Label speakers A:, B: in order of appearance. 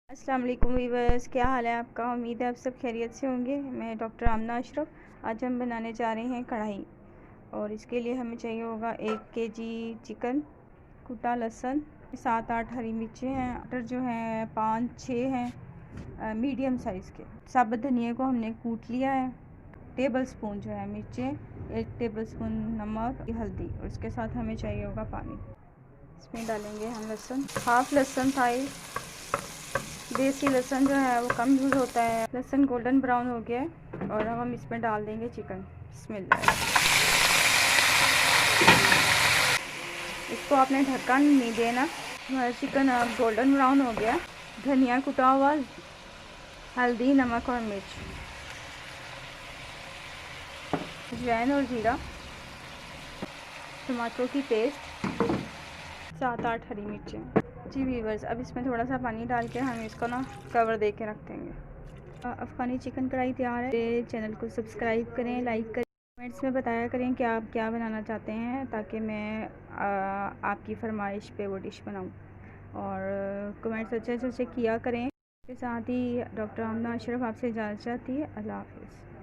A: अस्सलाम वालेकुम वीवर्स, क्या हाल है आपका। उम्मीद है आप सब खैरियत से होंगे। मैं डॉक्टर आमना अशरफ। आज हम बनाने जा रहे हैं कढ़ाई, और इसके लिए हमें चाहिए होगा 1 केजी चिकन, कुटा लहसुन, 7-8 हरी मिर्चें हैं, टमाटर जो हैं 5-6 हैं मीडियम साइज़ के। साबुत धनिया को हमने कूट लिया है। टेबल स्पून जो है मिर्चें, 1 टेबल स्पून नमक, हल्दी, और इसके साथ हमें चाहिए होगा पानी। इसमें डालेंगे हम लहसुन, हाफ लहसुन थाई। देसी लहसुन जो है वो कम यूज़ होता है। लहसुन गोल्डन ब्राउन हो गया है और अब हम इसमें डाल देंगे चिकन। बिस्मिल्लाह। इसको आपने ढक्कन नहीं देना। हमारा चिकन अब गोल्डन ब्राउन हो गया। धनिया कुटा हुआ, हल्दी, नमक और मिर्च, अजवाइन और ज़ीरा, टमाटरों की पेस्ट, 7-8 हरी मिर्चें। जी वीवर्स, अब इसमें थोड़ा सा पानी डाल के हम इसको ना कवर दे के रख देंगे। अफ़गानी चिकन कढ़ाई तैयार है। चैनल को सब्सक्राइब करें, लाइक करें, कमेंट्स में बताया करें कि आप क्या बनाना चाहते हैं, ताकि मैं आपकी फरमाइश पे वो डिश बनाऊं। और कमेंट्स अच्छे से किया करें। इसके साथ ही डॉक्टर आमना अशरफ आपसे इजाज़त चाहती है। अल्लाह हाफ़िज़।